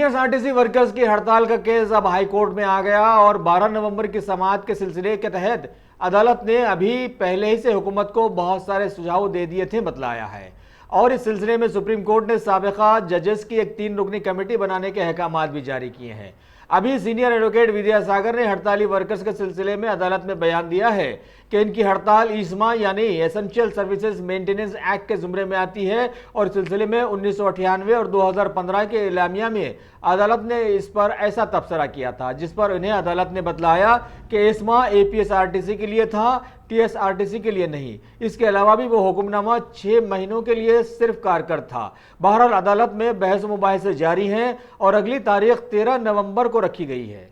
TSRTC workers की हड़ताल का केस अब हाईकोर्ट में आ गया और 12 नवंबर की समाअत के सिलसिले के तहत अदालत ने अभी पहले ही से हुकूमत को बहुत सारे सुझाव दे दिए थे बतलाया है। और इस सिलसिले में सुप्रीम कोर्ट ने साबिका जजेस की एक 3 रुकनी कमेटी बनाने के अहकामात भी जारी किए हैं। अभी सीनियर एडवोकेट विद्यासागर ने हड़ताली वर्कर्स के सिलसिले में अदालत में बयान दिया है कि इनकी हड़ताल ईसमा यानी एसेंशियल सर्विसेज मेंटेनेंस एक्ट के जुमरे में आती है और इस सिलसिले में 1998 और 2015 के इलामिया में अदालत ने इस पर ऐसा तबसरा किया था, जिस पर इन्हें अदालत ने बतलाया कि ईसमा एपीएसआरटीसी के लिए था, टीएसआरटीसी के लिए नहीं। इसके अलावा भी वो हुक्मनामा 6 महीनों के लिए सिर्फ कारगर था। बहरहाल अदालत में बहस मुबाहिसे जारी हैं और अगली तारीख 13 नवंबर को रखी गई है।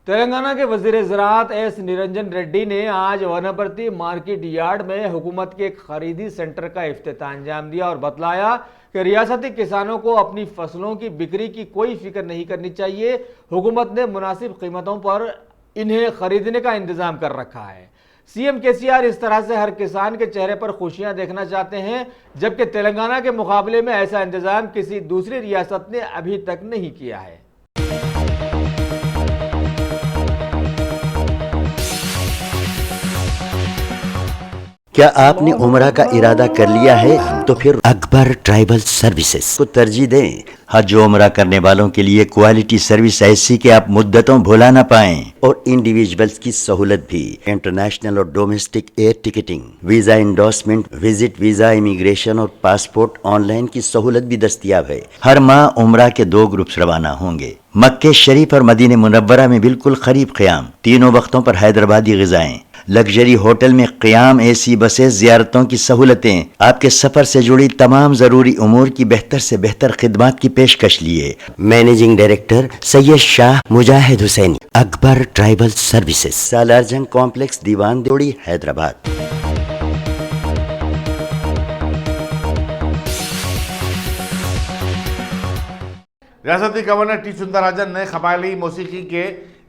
तेलंगाना के वजीर ज़राअत एस निरंजन रेड्डी ने आज वनपर्ती मार्केट यार्ड में हुकूमत के खरीदी सेंटर का इफ्तिताह अंजाम दिया और बतलाया कि रियासती किसानों को अपनी फसलों की बिक्री की कोई फिक्र नहीं करनी चाहिए। हुकूमत ने मुनासिब कीमतों पर इन्हें खरीदने का इंतजाम कर रखा है। सीएम केसीआर इस तरह से हर किसान के चेहरे पर खुशियां देखना चाहते हैं, जबकि तेलंगाना के मुकाबले में ऐसा इंतजाम किसी दूसरी रियासत ने अभी तक नहीं किया है। क्या आपने उम्रा का इरादा कर लिया है? तो फिर अकबर ट्राइबल सर्विसेज को तरजीह दें। हज उम्रा करने वालों के लिए क्वालिटी सर्विस ऐसी कि आप मुद्दतों भुला ना पाएं और इंडिविजुअल्स की सहूलत भी। इंटरनेशनल और domestic air ticketing, visa endorsement, visit visa, immigration और पासपोर्ट ऑनलाइन की सहूलत भी दस्तयाब है। हर माह उम्रा के 2 ग्रुप्स रवाना होंगे। मक्के शरीफ और मदीने मुनव्वरा में बिल्कुल करीब क़याम, तीनों वक्तों पर हैदराबादी ग़िज़ाएं, लग्जरी होटल में क़याम, एसी बसें, ज़ियारतों की सहूलतें, आपके सफ़र से जुड़ी तमाम ज़रूरी उमूर की बेहतर से बेहतर खिदमात की पेशकश लिए। Managing director Syed Shah Mujahid Husaini, Akbar tribal services, Salarjung complex, Diwan Devdi, Hyderabad. रियासती गवर्नर टी सुंदरराजन ने कबायली मौसीकी के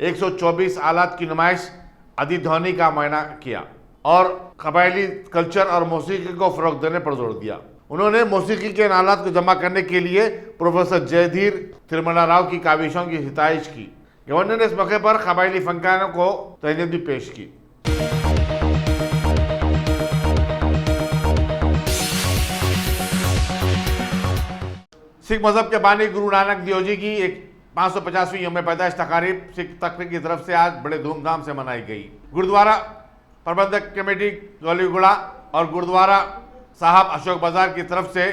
124 आलात की नुमाइश अधिध्वनि का मुआयना किया और कबायली कल्चर और मौसीकी को फ़रोग़ देने पर जोर दिया। उन्होंने मौसीकी के आलात को जमा करने के लिए प्रोफेसर जयधीर तिरुमला राव की काविशों की सिताइश की। गवर्नर ने इस मौके पर कबायली फनकारों को तहनीत भी पेश की। सिख मजहब के बानी गुरु नानक देव जी की 550वीं यौम पैदाइश तकारीब सिख तख्त की तरफ से आज बड़े धूमधाम से मनाई गई। गुरुद्वारा प्रबंधक कमेटी गौलीगुड़ा और गुरुद्वारा साहब अशोक बाजार की तरफ से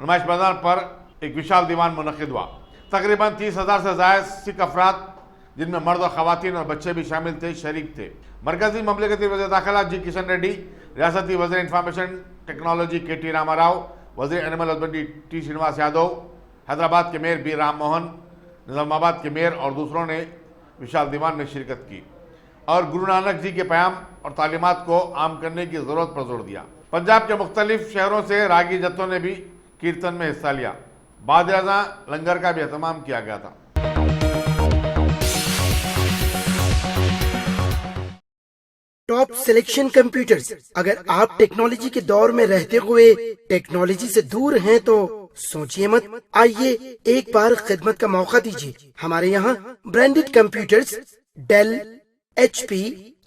नुमाइश बाजार पर एक विशाल दीवान मुनक़िद हुआ। तकरीबन 30,000 से ज़ायद सिख अफराद, जिनमें मर्द और ख़वातीन और बच्चे भी शामिल थे, शरीक थे। मरकजी ममलिकती वज़ीर दाखिला जी किशन रेड्डी, रियासती वज़ीर इंफॉर्मेशन टेक्नोलॉजी KT रामाराव, वज़ीर animal husbandry T Srinivas Yadav, Hyderabad के मेयर B राम मोहन, निज़ामाबाद के मेयर और दूसरों ने विशाल दीवान में शिरकत की और गुरु नानक जी के पैगाम और तालीमात को आम करने की ज़रूरत पर जोर दिया। पंजाब के मुख्तलिफ शहरों से रागी जत्थों ने भी कीर्तन में हिस्सा लिया। बाद रज़ा लंगर का भी एहतमाम किया गया था। Top selection computers. अगर आप टेक्नोलॉजी के दौर में रहते हुए टेक्नोलॉजी से दूर हैं तो सोचिए मत, आइए एक बार खिदमत का मौका दीजिए। हमारे यहाँ branded computers Dell, HP,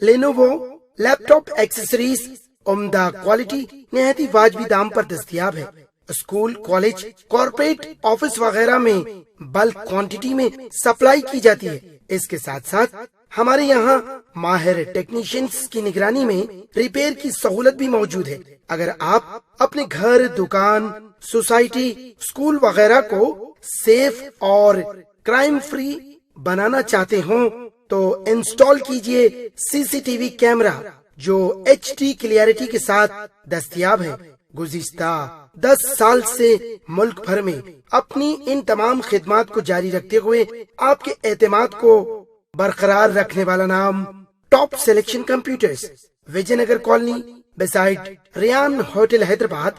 Lenovo, laptop accessories उम्दा क्वालिटी निहायती वाजबी दाम पर दस्तयाब है। स्कूल, कॉलेज, कॉर्पोरेट, ऑफिस वगैरह में बल्क क्वांटिटी में सप्लाई की जाती है। इसके साथ साथ हमारे यहाँ माहिर टेक्नीशियंस की निगरानी में रिपेयर की सहूलत भी मौजूद है। अगर आप अपने घर, दुकान, सोसाइटी, स्कूल वगैरह को सेफ और क्राइम फ्री बनाना चाहते हो तो इंस्टॉल कीजिए CCTV कैमरा जो HD क्लियरिटी के साथ दस्तयाब है। गुज़िश्ता 10 साल से मुल्क भर में अपनी इन तमाम खिदमात को जारी रखते हुए आपके एतमाद को बरकरार रखने वाला नाम top selection computers, Vijayanagar colony beside Riyan hotel, Hyderabad.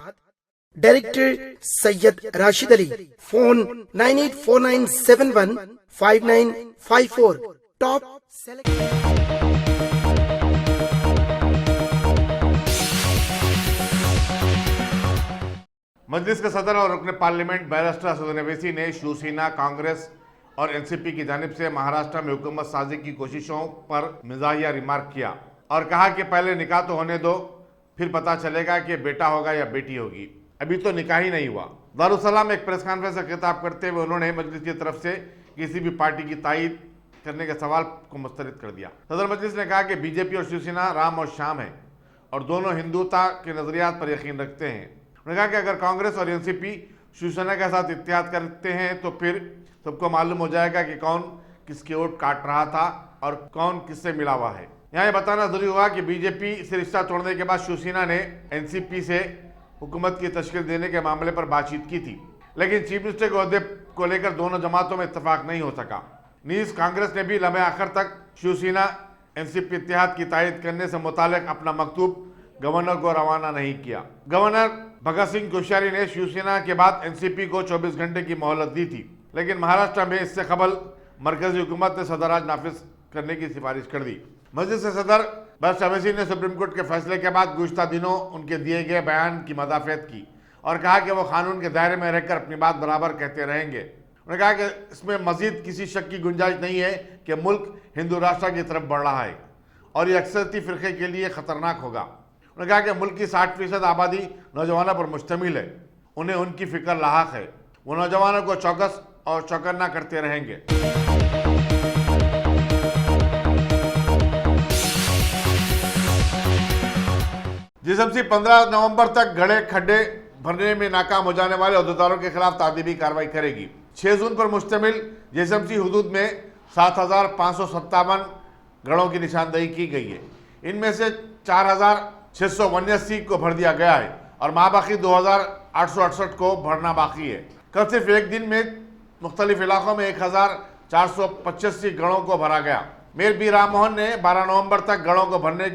Director Syed Rashid Ali. Phone 9849715954। Top Majlis के सदर और रुकन पार्लियामेंट बैरिस्टर असदुद्दीन ओवैसी ने शिवसेना, कांग्रेस और एनसीपी की जानिब से महाराष्ट्र में हुकूमत साजी की कोशिशों पर मिजाहिया रिमार्क किया और कहा कि पहले निकाह तो होने दो, फिर पता चलेगा कि बेटा होगा या बेटी होगी, अभी तो निकाह ही नहीं हुआ। दारुसलाम एक प्रेस कॉन्फ्रेंस से खिताब करते हुए उन्होंने मजलिस की तरफ से किसी भी पार्टी की तायद करने के सवाल को मुस्तरद कर दिया। सदर मजलिस ने कहा कि बीजेपी और शिवसेना राम और श्याम है और दोनों हिंदुता के नजरियात पर यकीन रखते हैं। उन्होंने कहा कि अगर कांग्रेस और एनसीपी शिवसेना के साथ इत्तेहाद करते हैं तो फिर सबको मालूम हो जाएगा कि कौन किसकी वोट काट रहा था और कौन किससे मिला हुआ है। यहाँ ये बताना जरूरी हुआ कि बीजेपी से रिश्ता तोड़ने के बाद शिवसेना ने एनसीपी से हुकूमत की तश्कील देने के मामले पर बातचीत की थी, लेकिन चीफ मिनिस्टर के ओहदे को लेकर दोनों जमातों में इत्तेफाक नहीं हो सका। नीज कांग्रेस ने भी लम्हे आखिर तक शिवसेना एनसीपी इत्तेहाद की तायद करने से मुतालिक अपना मकतूब गवर्नर को रवाना नहीं किया। गवर्नर भगत सिंह कोश्यारी ने शिवसेना के बाद एनसीपी को 24 घंटे की मोहलत दी थी, लेकिन महाराष्ट्र में इससे कबल मरकजी हुकूमत ने सदराज नाफिज करने की सिफारिश कर दी। मजलिस से सदर बैरिस्टर ओवैसी ने सुप्रीम कोर्ट के फैसले के बाद गुज़िश्ता दिनों उनके दिए गए बयान की मदाफियत की और कहा कि वो कानून के दायरे में रहकर अपनी बात बराबर कहते रहेंगे। उन्होंने कहा कि इसमें मजीद किसी शक की गुंजाइश नहीं है कि मुल्क हिंदू राष्ट्र की तरफ बढ़ रहा है और ये अक्सरती फ़िरक़े के लिए ख़तरनाक होगा। उन्होंने कहा कि मुल्क की 60% आबादी नौजवानों पर मुश्तमिल है, उन्हें उनकी फ़िक्र लाहक है, वो नौजवानों को चौकस और चौकन्ना करते रहेंगे। जीएसएमसी 15 नवंबर तक गड्ढे खड्डे भरने में नाकाम हो जाने वाले अहदेदारों के खिलाफ तादीबी कार्रवाई करेगी। 6 जून पर मुश्तमिल जीएसएमसी हुदूद में 7,557 गढ़ों की निशानदेही की गई है। इनमें से 4,689 को भर दिया गया है और माबाकी 2,868 को भरना बाकी है। कल सिर्फ एक दिन में मुख्तलिफ इलाकों में 1,485 गढ़ों को भरा गया। मेयर बी राम मोहन ने 12 नवंबर तक गढ़ों को भरने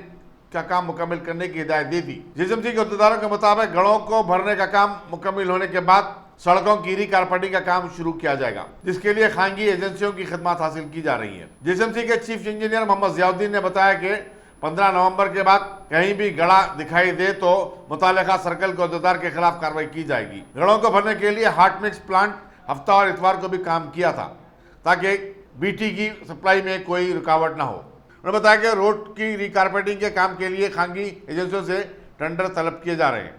का काम मुकम्मल करने की हिदायत दी थी। जीएसएमसी के अहदेदारों के मुताबिक गढ़ों को भरने का काम मुकम्मल होने के बाद सड़कों की रीकारपेटिंग का काम शुरू किया जाएगा, जिसके लिए खानगी एजेंसियों की खिदमत हासिल की जा रही है। जीएसएमसी के चीफ इंजीनियर मोहम्मद जियाउद्दीन ने बताया कि 15 नवंबर के बाद कहीं भी गड़ा दिखाई दे तो मुतालिका सर्कल के अहदेदार के खिलाफ कार्रवाई की जाएगी। गढ़ों को भरने के लिए हॉट मिक्स प्लांट हफ्ता और इतवार को भी काम किया था ताकि बीटी की सप्लाई में कोई रुकावट ना हो। उन्होंने बताया कि रोड की रिकारपेटिंग के काम के लिए खानगी एजेंसियों से टेंडर तलब किए जा रहे हैं।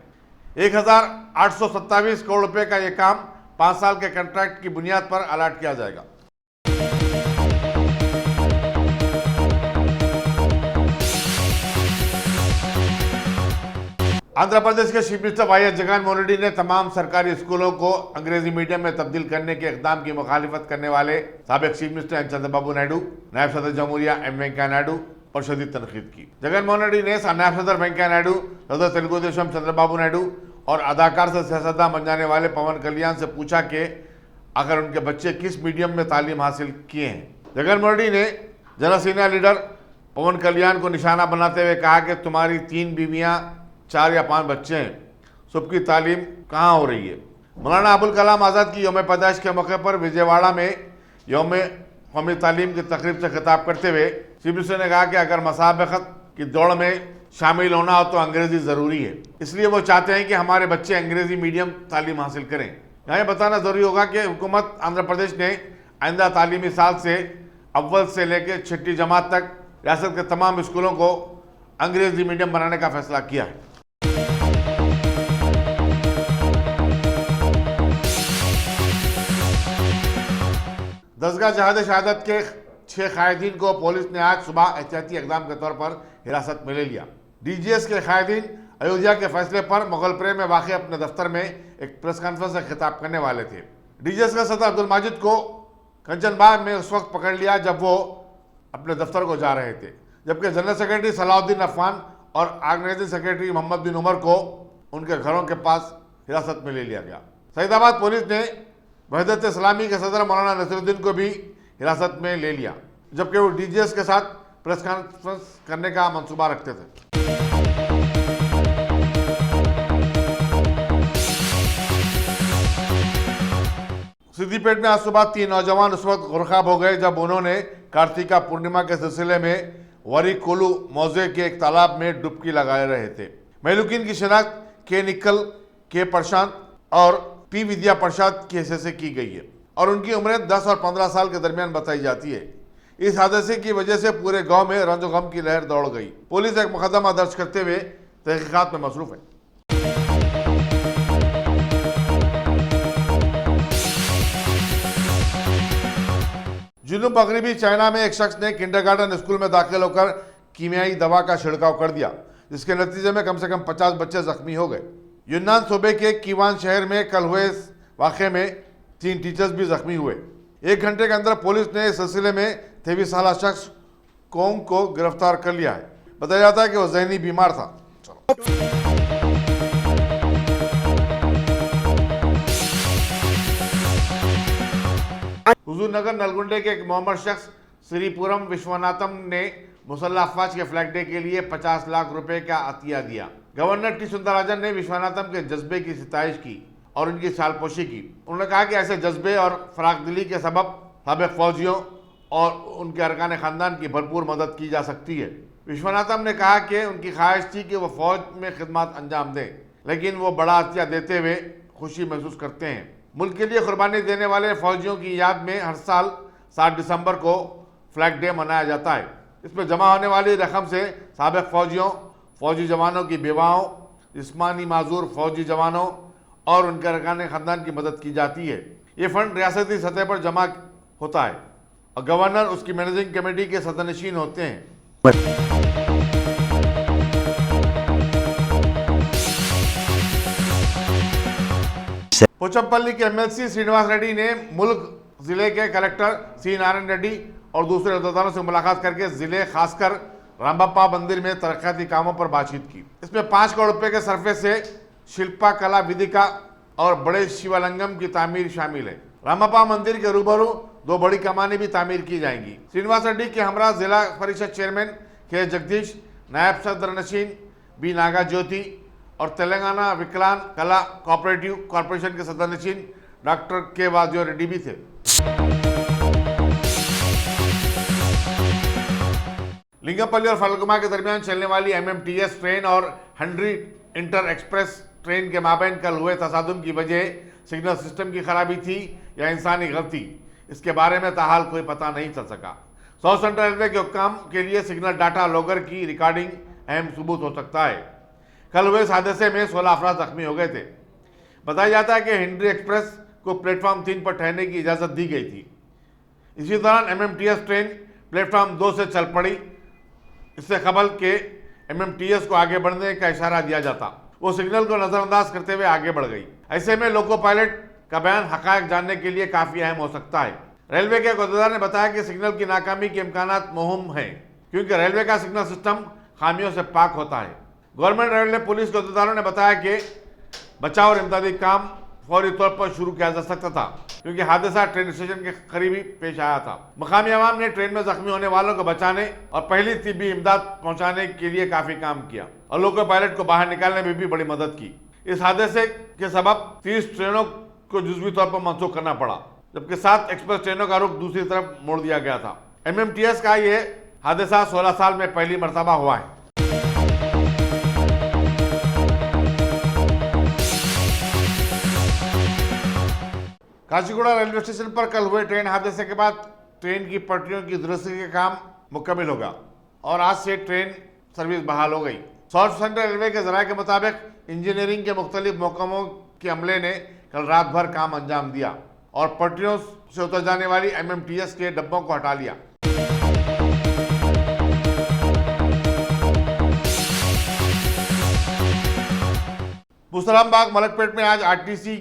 1,827 करोड़ रुपए का यह काम 5 साल के कॉन्ट्रैक्ट की बुनियाद पर अलॉट किया जाएगा। आंध्र प्रदेश के chief minister Y S Jaganmohan Reddy ने तमाम सरकारी स्कूलों को अंग्रेजी मीडियम में तब्दील करने के इक़दाम की मुखालिफत करने वाले साबिक chief minister N Chandrababu Naidu, नायब सदर जमहूरिया एम वेंकैया नायडू पर शदीद तनकीद की। जगनमोहन रेड्डी ने नायब सदर वेंकैया नायडू, सदर तेलुगु देशम चंद्रबाबू नायडू और अदाकार से सियासतदान बन जाने वाले पवन कल्याण से पूछा कि आखिर उनके बच्चे किस मीडियम में तालीम हासिल किए हैं। जगनमोहन रेड्डी ने जनसेना लीडर पवन कल्याण को निशाना बनाते हुए कहा कि तुम्हारी 3 बीवियां, 4 या 5 बच्चे हैं, सबकी तालीम कहाँ हो रही है। मौलाना अबुल कलाम आज़ाद की यौम पैदाइश के मौके पर विजयवाड़ा में यौम कौमी तालीम की तकरीब से खिताब करते हुए चीफ मिनिस्टर ने कहा कि अगर मुसाबकत की दौड़ में शामिल होना हो तो अंग्रेजी ज़रूरी है, इसलिए वो चाहते हैं कि हमारे बच्चे अंग्रेजी मीडियम तालीम हासिल करें। यहाँ ये बताना ज़रूरी होगा कि हुकूमत आंध्र प्रदेश ने आइंदा तालीमी साल से अव्वल से लेकर 6ठी जमात तक रियासत के तमाम स्कूलों को अंग्रेजी मीडियम बनाने का फैसला किया है। दसगाह जहाद शहादत के 6 कायदीन को पुलिस ने आज सुबह एहतियाती इक़दाम के तौर पर हिरासत में ले लिया। डीजीएस के कायदीन अयोध्या के फैसले पर मुगलपुरे में वाक़ अपने दफ्तर में एक प्रेस कॉन्फ्रेंस से खिताब करने वाले थे। डीजीएस के सदर अब्दुल माजिद को कंचनबाग में उस वक्त पकड़ लिया जब वो अपने दफ्तर को जा रहे थे, जबकि जनरल सेक्रेटरी सलाउद्दीन अफवान और ऑर्गेनाइजिंग सेक्रेटरी मोहम्मद बिन उमर को उनके घरों के पास हिरासत में ले लिया गया। सईदाबाद पुलिस ने वहदत इस्लामी के सदर मौलाना नसीरुद्दीन को भी हिरासत में ले लिया, जबकि वो डीजीएस के साथ प्रेस कॉन्फ्रेंस करने का मंसूबा रखते थे। सिद्दीपेट में आज सुबह 3 नौजवान उस वक्त गुरखाब हो गए जब उन्होंने कार्तिका पूर्णिमा के सिलसिले में वरीकोलू मौजे के एक तालाब में डुबकी लगा रहे थे। महलूकीन की शिनाख्त के निकल, के प्रशांत, और पी विद्या परिषद की हैसियत से की गई है और उनकी उम्रें 10 और 15 साल के दरमियान बताई जाती है। इस हादसे की वजह से पूरे गांव में रंजो गम की लहर दौड़ गई। पुलिस एक मुकदमा दर्ज करते हुए तहकीकात में मसरूफ है। जुनूब मगरबी चाइना में एक शख्स ने किंडरगार्टन स्कूल में दाखिल होकर कीमियाई दवा का छिड़काव कर दिया, जिसके नतीजे में कम से कम 50 बच्चे जख्मी हो गए। यूनान सूबे के कीवान शहर में कल हुए इस वाक़े में 3 टीचर्स भी जख्मी हुए। 1 घंटे के अंदर पुलिस ने इस सिलसिले में 23 साल शख्स कोंग को गिरफ्तार कर लिया है। बताया जाता है कि वो जहनी बीमार था। हुजूरनगर नलगुंडे के एक मोहम्मद शख्स श्रीपुरम विश्वनाथम ने मुसल्ला अफवाज के फ्लैग डे के लिए 50 लाख रुपए का अतिया दिया। गवर्नर टी सुंदरराजन ने विश्वनाथम के जज्बे की सिताइश की और उनकी सालपोशी की। उन्होंने कहा कि ऐसे जज्बे और फराखदिली के सबब साबिक फौजियों और उनके अरकान खानदान की भरपूर मदद की जा सकती है। विश्वनाथम ने कहा कि उनकी ख्वाहिश थी कि वो फौज में खिदमत अंजाम दें, लेकिन वो बड़ा अतिया देते हुए खुशी महसूस करते हैं। मुल्क के लिए कुर्बानी देने वाले फौजियों की याद में हर साल 7 दिसंबर को फ्लैग डे मनाया जाता है। इसमें जमा होने वाली रकम से साबिक फौजियों, फौजी जवानों की बेवाओं, जिस्मानी माजूर फौजी जवानों और उनके अरकान खानदान की मदद की जाती है। ये फंड रियासती सतह पर जमा होता है और गवर्नर उसकी मैनेजिंग कमेटी के सदनशीन होते हैं। पोचमपल्ली के एमएलसी श्रीनिवास रेड्डी ने मुल्क जिले के कलेक्टर सी नारायण रेड्डी और दूसरे अहदेदारों से मुलाकात करके जिले खासकर रामबप्पा मंदिर में तरक्याती कामों पर बातचीत की। इसमें 5 करोड़ रुपए के सरफे से शिल्पा कला विधिका और बड़े शिवलिंगम की तामीर शामिल है। रामबप्पा मंदिर के रूबरू 2 बड़ी कमानें भी तामीर की जाएंगी। श्रीनिवास रेड्डी के हमरा जिला परिषद चेयरमैन के जगदीश, नायब सदर नशीन बी नागा ज्योति और तेलंगाना विकलांग कला कोऑपरेटिव कॉरपोरेशन के सदस्य डॉक्टर के वादियो रेड्डी भी थे। लिंगमपल्ली और फलकुमा के दरमियान चलने वाली एमएमटीएस ट्रेन और हंड्री इंटर एक्सप्रेस ट्रेन के माबैन कल हुए तसादुम की वजह सिग्नल सिस्टम की खराबी थी या इंसानी गलती, इसके बारे में ताहाल कोई पता नहीं चल सका। साउथ सेंट्रल रेलवे के हुक्काम के लिए सिग्नल डाटा लॉगर की रिकॉर्डिंग अहम सबूत हो सकता है। कल हुए इस हादसे में 16 अफराद जख्मी हो गए थे। बताया जाता है कि हिंड्री एक्सप्रेस को प्लेटफॉर्म 3 पर ठहरने की इजाज़त दी गई थी। इसी दौरान एमएमटीएस ट्रेन प्लेटफॉर्म 2 से चल पड़ी। इससे कबल के एमएमटीएस को आगे बढ़ने का इशारा दिया जाता, वो सिग्नल को नज़रअंदाज करते हुए आगे बढ़ गई। ऐसे में लोको पायलट का बयान हक़ाइक़ जानने के लिए काफ़ी अहम हो सकता है। रेलवे के अहदेदार ने बताया कि सिग्नल की नाकामी के इम्कानात मुहिम हैं, क्योंकि रेलवे का सिग्नल सिस्टम खामियों से पाक होता है। गवर्नमेंट रेलवे पुलिस के अहदेदारों ने बताया कि बचाव और इमदादी काम फौरी तौर पर शुरू किया जा सकता था, क्योंकि हादसा ट्रेन स्टेशन के करीब ही पेश आया था। मकामी अवाम ने ट्रेन में जख्मी होने वालों को बचाने और पहली तिब्बी इमदाद पहुंचाने के लिए काफी काम किया और लोको पायलट को बाहर निकालने में भी बड़ी मदद की। इस हादसे के सबब 30 ट्रेनों को जुज़वी तौर पर मंसूख करना पड़ा, जबकि 7 एक्सप्रेस ट्रेनों का रुख दूसरी तरफ मोड़ दिया गया था। एमएमटीएस का ये हादसा 16 साल में पहली मरतबा हुआ है। काचीगुड़ा रेलवे स्टेशन पर कल हुए ट्रेन हादसे के बाद ट्रेन की पटरियों की दुरुस्ती का काम मुकम्मल होगा और आज से ट्रेन सर्विस बहाल हो गई। साउथ सेंट्रल रेलवे के जराये के मुताबिक इंजीनियरिंग के मुख्तलिफ महकमों के अमले ने कल रात भर काम अंजाम दिया और पटरियों से उतर जाने वाली एमएमटीएस के डब्बों को हटा लिया। मुसलमानबाग मलकपेट में आज आरटीसी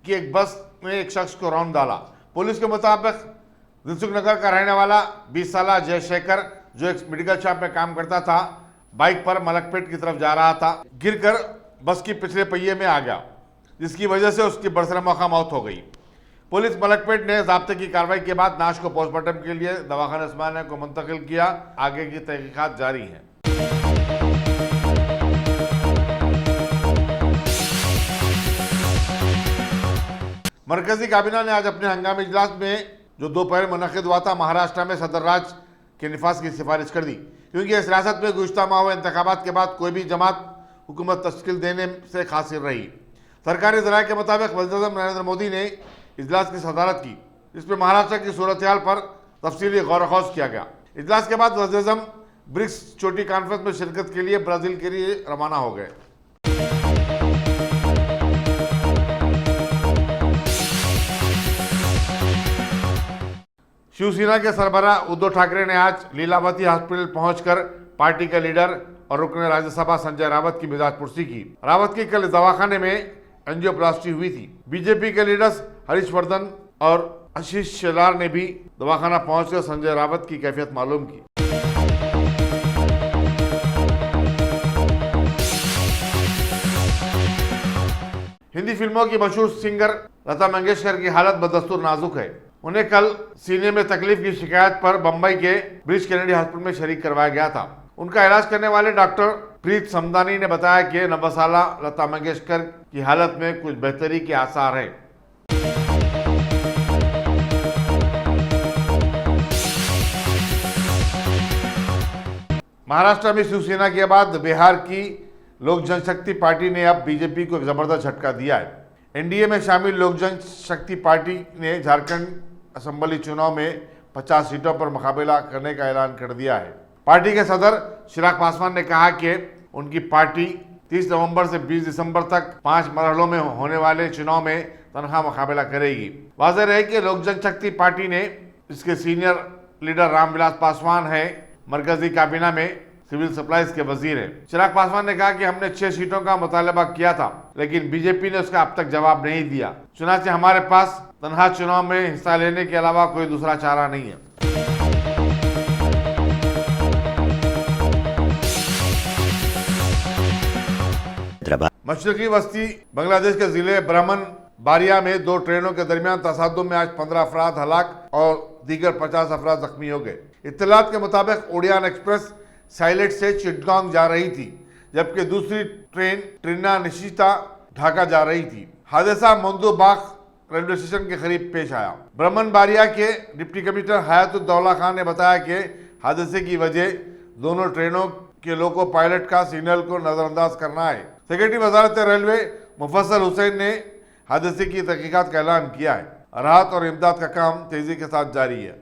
की एक बस में एक शख्स को रौंद डाला। पुलिस के मुताबिक दिलसुख नगर का रहने वाला 20 साला जयशेखर, जो एक मेडिकल शॉप में काम करता था, बाइक पर मलकपेट की तरफ जा रहा था। गिरकर बस की पिछले पहिए में आ गया, जिसकी वजह से उसकी बरसर मौका मौत हो गई। पुलिस मलकपेट ने ज़ाब्ते की कार्रवाई के बाद लाश को पोस्टमार्टम के लिए दवाखाना उस्मानिया को मुंतकिल किया। आगे की तहकीकात जारी हैं। मरकजी काबीना ने आज अपने हंगामी इजलास में जो दोपहर मुनक़िद हुआ था, महाराष्ट्र में सदर राज के निफाज की सिफारिश कर दी, क्योंकि इस रियासत में गुज़श्ता माह हुए इंतखाबात के बाद कोई भी जमात हुकूमत तश्कील देने से खासिर रही। सरकारी जराये के मुताबिक वज़ीर-ए-आज़म नरेंद्र मोदी ने इजलास की सदारत की, जिसमें महाराष्ट्र की सूरत हाल पर तफसीली गौर ख़ौज किया गया। इजलास के बाद वज़ीर-ए-आज़म ब्रिक्स चोटी कॉन्फ्रेंस में शिरकत के लिए ब्राजील के लिए रवाना हो गए। शिवसेना के सरबराह उद्धव ठाकरे ने आज लीलावती हॉस्पिटल पहुंचकर पार्टी के लीडर और रुकने राज्यसभा संजय रावत की मिजाज पुरसी की। रावत की कल दवाखाने में एंजियोप्लास्टी हुई थी। बीजेपी के लीडर्स हरीशवर्धन और आशीष शेलार ने भी दवाखाना पहुंचकर संजय रावत की कैफियत मालूम की। हिंदी फिल्मों की मशहूर सिंगर लता मंगेशकर की हालत बदस्तूर नाजुक है। उन्हें कल सीने में तकलीफ की शिकायत पर बंबई के ब्रिच कैनेडी हॉस्पिटल में शरीक करवाया गया था। उनका इलाज करने वाले डॉक्टर प्रीत समदानी ने बताया कि 90 साला लता मंगेशकर की हालत में कुछ बेहतरी के आसार हैं। महाराष्ट्र में शिवसेना के बाद बिहार की लोक जनशक्ति पार्टी ने अब बीजेपी को एक जबरदस्त झटका दिया है। एनडीए में शामिल लोक जनशक्ति पार्टी ने झारखंड असेंबली चुनाव में 50 सीटों पर मुकाबला करने का ऐलान कर दिया है। पार्टी के सदर चिराग पासवान ने कहा कि उनकी पार्टी 30 नवंबर से 20 दिसंबर तक 5 मरहलों में होने वाले चुनाव में तनहा मुकाबला करेगी। वाज़ेह रहे कि लोक जनशक्ति पार्टी ने इसके सीनियर लीडर रामविलास पासवान है, मरकजी काबीना में सिविल सप्लाईज के वजीर हैं। चिराग पासवान ने कहा कि हमने 6 सीटों का मुतालबा किया था, लेकिन बीजेपी ने उसका अब तक जवाब नहीं दिया। चुनाचे हमारे पास तनहा चुनाव में हिस्सा लेने के अलावा कोई दूसरा चारा नहीं है। मशरकी वस्ती बांग्लादेश के जिले ब्राह्मण बारिया में 2 ट्रेनों के दरमियान तसादुम में आज 15 अफराद हलाक और दीगर 50 अफराद जख्मी हो गए। इत्तलात के मुताबिक उड़ियान एक्सप्रेस साइलेट से चिटगांग जा रही थी, जबकि दूसरी ट्रेन ट्रिना निशिता ढाका जा रही थी। हादसा मंदूबाग रेलवे स्टेशन के करीब पेश आया। ब्राह्मण बारिया के डिप्टी कमिश्नर हयातुद्दौला खान ने बताया कि हादसे की वजह दोनों ट्रेनों के लोको पायलट का सिग्नल को नजरअंदाज करना है। सेक्रेटरी वजारत रेलवे मुफस्सल हुसैन ने हादसे की तहकीकात का ऐलान किया है। राहत और इमदाद का काम तेजी के साथ जारी है।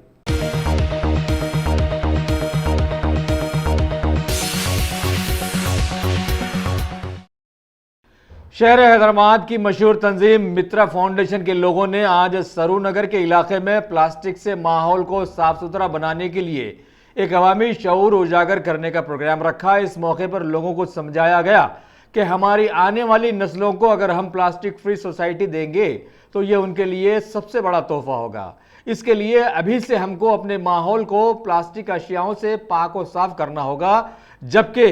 शहर हैदराबाद की मशहूर तंजीम मित्रा फाउंडेशन के लोगों ने आज सरूनगर के इलाके में प्लास्टिक से माहौल को साफ सुथरा बनाने के लिए एक अवामी शऊर उजागर करने का प्रोग्राम रखा। इस मौके पर लोगों को समझाया गया कि हमारी आने वाली नस्लों को अगर हम प्लास्टिक फ्री सोसाइटी देंगे तो ये उनके लिए सबसे बड़ा तोहफा होगा। इसके लिए अभी से हमको अपने माहौल को प्लास्टिक अशियाओं से पाक और साफ करना होगा, जबकि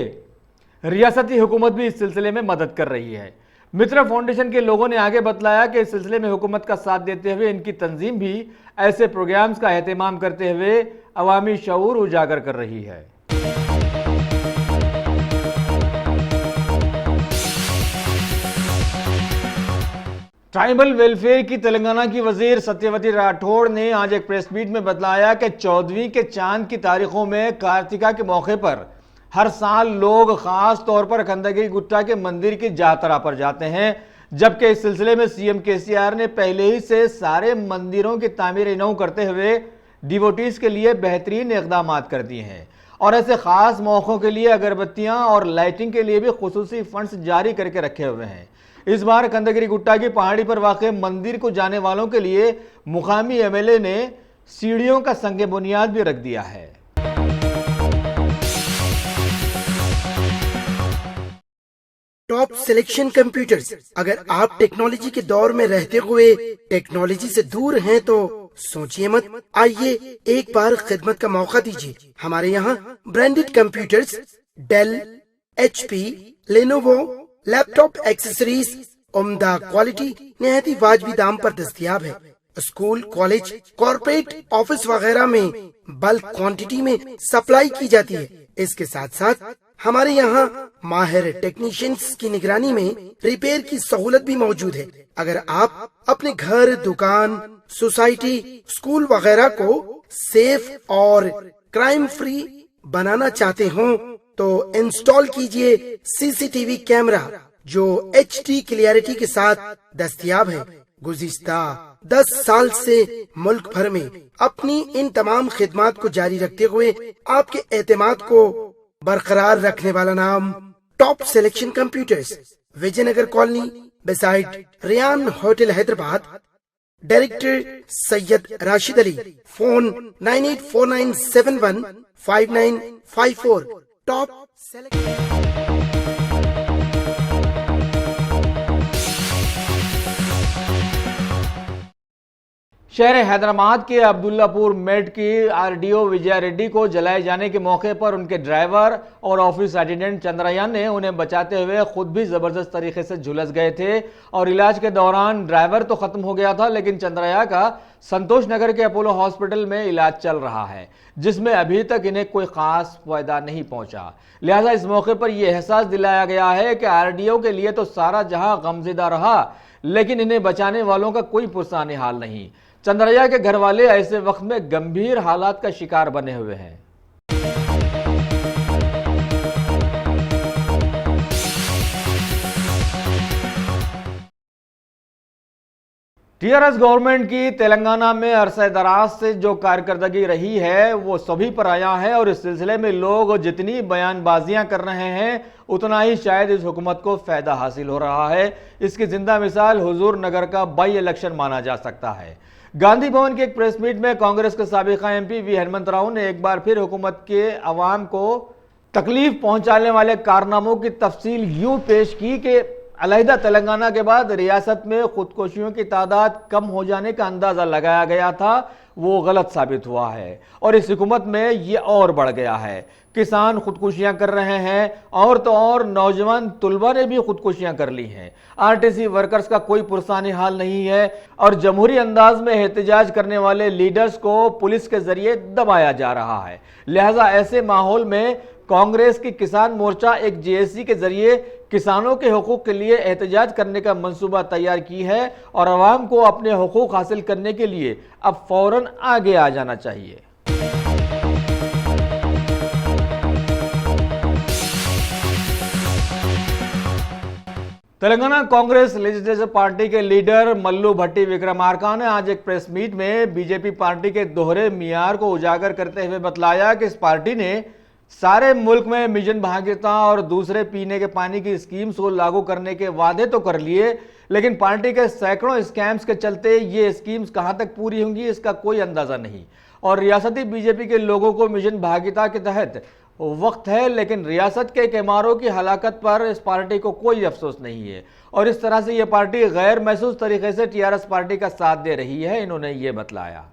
रियासती हुकूमत भी इस सिलसिले में मदद कर रही है। मित्रा फाउंडेशन के लोगों ने आगे बतलाया कि इस सिलसिले में हुकूमत का साथ देते हुए इनकी तंजीम भी ऐसे प्रोग्राम्स का एहतमाम करते हुए अवामी शऊर उजागर कर रही है। ट्राइबल वेलफेयर की तेलंगाना की वजीर सत्यवती राठौड़ ने आज एक प्रेस मीट में बतलाया कि 14वीं के चांद की तारीखों में कार्तिका के मौके पर हर साल लोग खास तौर पर खंडगिरी गुट्टा के मंदिर की जातरा पर जाते हैं, जबकि इस सिलसिले में सीएम केसीआर ने पहले ही से सारे मंदिरों की तामीर नौ करते हुए डिवोटीज के लिए बेहतरीन इकदाम कर दिए हैं और ऐसे खास मौक़ों के लिए अगरबत्तियां और लाइटिंग के लिए भी खुसूसी फंड्स जारी करके रखे हुए हैं। इस बार खंडगिरी गुट्टा की पहाड़ी पर वाक़ मंदिर को जाने वालों के लिए मुकामी एमएलए ने सीढ़ियों का संग बुनियाद भी रख दिया है। Top selection computers. अगर आप टेक्नोलॉजी के दौर में रहते हुए टेक्नोलॉजी से दूर हैं तो सोचिए मत, आइए एक बार खिदमत का मौका दीजिए। हमारे यहाँ branded computers Dell, HP, Lenovo, laptop accessories उम्दा क्वालिटी निहायती वाजबी दाम पर दस्तयाब है। स्कूल, कॉलेज, कॉर्पोरेट, ऑफिस वगैरह में बल्क क्वांटिटी में सप्लाई की जाती है। इसके साथ साथ हमारे यहाँ माहिर टेक्नीशियंस की निगरानी में रिपेयर की सहूलत भी मौजूद है। अगर आप अपने घर, दुकान, सोसाइटी, स्कूल वगैरह को सेफ और क्राइम फ्री बनाना चाहते हो तो इंस्टॉल कीजिए CCTV कैमरा जो HD क्लियरिटी के साथ दस्तयाब है। गुज़िश्ता 10 साल से मुल्क भर में अपनी इन तमाम खिदमात को जारी रखते हुए आपके एतमाद को बरकरार रखने वाला नाम top selection computers, Vijayanagar colony beside Riyan hotel Hyderabad. Director Syed Rashid Ali. Phone 9849715954। Top शहर हैदराबाद के अब्दुल्लापुर मेड की RDO विजया रेड्डी को जलाए जाने के मौके पर उनके ड्राइवर और ऑफिस अटेंडेंट चंद्रया ने उन्हें बचाते हुए खुद भी जबरदस्त तरीके से झुलस गए थे और इलाज के दौरान ड्राइवर तो खत्म हो गया था, लेकिन चंद्रया का संतोष नगर के अपोलो हॉस्पिटल में इलाज चल रहा है, जिसमें अभी तक इन्हें कोई खास फायदा नहीं पहुंचा। लिहाजा इस मौके पर यह एहसास दिलाया गया है कि RDO के लिए तो सारा जहां गमज़दा रहा, लेकिन इन्हें बचाने वालों का कोई पुरसाने हाल नहीं। चंद्रया के घर वाले ऐसे वक्त में गंभीर हालात का शिकार बने हुए हैं। TRS गवर्नमेंट की तेलंगाना में अरसे दराज से जो कारकर्दगी रही है वो सभी पर आया है और इस सिलसिले में लोग जितनी बयानबाजियां कर रहे हैं उतना ही शायद इस हुकूमत को फायदा हासिल हो रहा है। इसकी जिंदा मिसाल हुजूर नगर का बाई इलेक्शन माना जा सकता है। गांधी भवन के एक प्रेस मीट में कांग्रेस के साबिका MP वी हेमंत राव ने एक बार फिर हुकूमत के अवाम को तकलीफ पहुंचाने वाले कारनामों की तफसील यूं पेश की कि अलहदा तेलंगाना के बाद रियासत में खुदकुशियों की तादाद कम हो जाने का अंदाजा लगाया गया था, वो गलत साबित हुआ है और इस हुकूमत में ये और बढ़ गया है। किसान खुदकुशियां कर रहे हैं और तो और नौजवान तुलबा ने भी खुदकुशियां कर ली हैं। RTC वर्कर्स का कोई पुरसानी हाल नहीं है और जमहूरी अंदाज में एहतजाज करने वाले लीडर्स को पुलिस के जरिए दबाया जा रहा है। लिहाजा ऐसे माहौल में कांग्रेस की किसान मोर्चा एक JSC के जरिए किसानों के हुकूक के लिए एहतजाज करने का मंसूबा तैयार की है और अवाम को अपने हुकूक हासिल करने के लिए अब फौरन आगे आ जाना चाहिए। तेलंगाना कांग्रेस लेजिस्लेटिव पार्टी के लीडर मल्लू भट्टी विक्रमार्का ने आज एक प्रेस मीट में बीजेपी पार्टी के दोहरे मियार को उजागर करते हुए बतलाया कि इस पार्टी ने सारे मुल्क में मिशन भागीरथता और दूसरे पीने के पानी की स्कीम्स को लागू करने के वादे तो कर लिए, लेकिन पार्टी के सैकड़ों स्कैम्स के चलते ये स्कीम्स कहां तक पूरी होंगी इसका कोई अंदाजा नहीं। और रियासती बीजेपी के लोगों को मिशन भागीरथता के तहत वक्त है, लेकिन रियासत के कैमारों की हलाकत पर इस पार्टी को कोई अफसोस नहीं है और इस तरह से यह पार्टी गैर महसूस तरीके से TRS पार्टी का साथ दे रही है, इन्होंने ये बतलाया।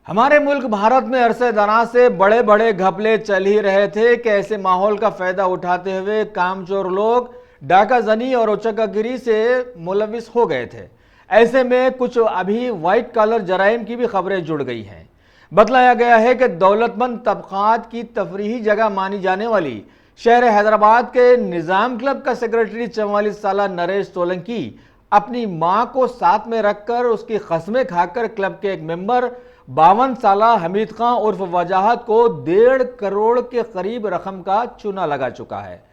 हमारे मुल्क भारत में अरसे दराज से बड़े बड़े घपले चल ही रहे थे कि ऐसे माहौल का फायदा उठाते हुए कामचोर लोग डाका जनी और उचक्कागिरी से मुलविस हो गए थे। ऐसे में कुछ अभी व्हाइट कॉलर जराइम की भी खबरें जुड़ गई हैं। बतलाया गया है कि दौलतमंद तबकात की तफरीही जगह मानी जाने वाली शहर हैदराबाद के निज़ाम क्लब का सेक्रेटरी 44 साला नरेश सोलंकी अपनी मां को साथ में रखकर उसकी कसमें खाकर क्लब के एक मेंबर 52 साला हमीद खां उर्फ वजाहत को 1.5 करोड़ के करीब रकम का चूना लगा चुका है।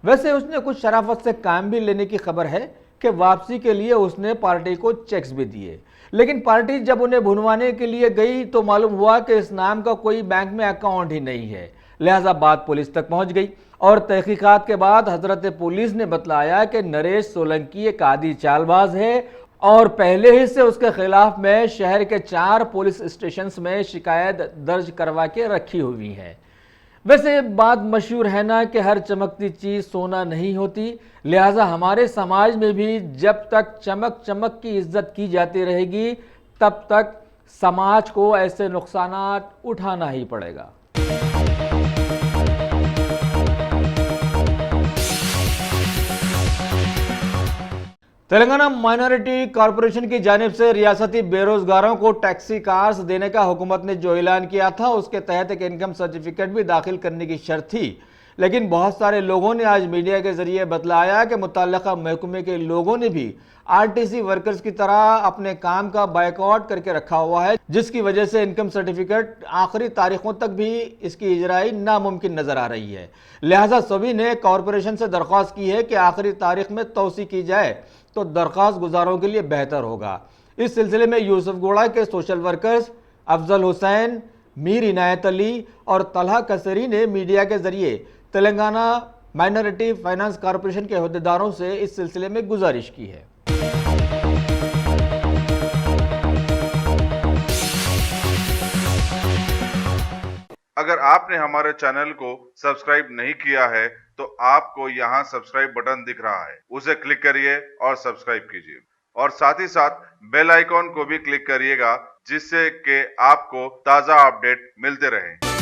वैसे उसने कुछ शराफत से काम भी लेने की खबर है कि वापसी के लिए उसने पार्टी को चेक्स भी दिए, लेकिन पार्टी जब उन्हें भुनवाने के लिए गई तो मालूम हुआ कि इस नाम का कोई बैंक में अकाउंट ही नहीं है। लिहाजा बात पुलिस तक पहुंच गई और तहकीकात के बाद हजरत पुलिस ने बतलाया कि नरेश सोलंकी एक आदी चालबाज है और पहले ही से उसके खिलाफ में शहर के 4 पुलिस स्टेशंस में शिकायत दर्ज करवा के रखी हुई है। वैसे बात मशहूर है ना कि हर चमकती चीज सोना नहीं होती, लिहाजा हमारे समाज में भी जब तक चमक चमक की इज्जत की जाती रहेगी तब तक समाज को ऐसे नुकसानात उठाना ही पड़ेगा। तेलंगाना माइनॉरिटी कॉरपोरेशन की जानिब से रियासती बेरोजगारों को टैक्सी कार्स देने का हुकूमत ने जो ऐलान किया था उसके तहत एक इनकम सर्टिफिकेट भी दाखिल करने की शर्त थी। लेकिन बहुत सारे लोगों ने आज मीडिया के जरिए बतलाया कि मुतल्लिका महकमे के लोगों ने भी आरटीसी वर्कर्स की तरह अपने काम का बायकॉट करके रखा हुआ है, जिसकी वजह से इनकम सर्टिफिकेट आखिरी तारीखों तक भी इसकी इजराई नामुमकिन नजर आ रही है। लिहाजा सभी ने कॉरपोरेशन से दरख्वास्त की है कि आखिरी तारीख में तौसी की जाए तो दरख्वास्त गुजारों के लिए बेहतर होगा। इस सिलसिले में यूसुफगुड़ा के सोशल वर्कर्स अफजल हुसैन, मीर इनायत अली और तलहा कसरी ने मीडिया के जरिए तेलंगाना माइनॉरिटी फाइनेंस कॉरपोरेशन के अहदेदारों से इस सिलसिले में गुजारिश की है। अगर आपने हमारे चैनल को सब्सक्राइब नहीं किया है तो आपको यहाँ सब्सक्राइब बटन दिख रहा है, उसे क्लिक करिए और सब्सक्राइब कीजिए और साथ ही साथ बेल आइकॉन को भी क्लिक करिएगा, जिससे कि आपको ताज़ा अपडेट मिलते रहें।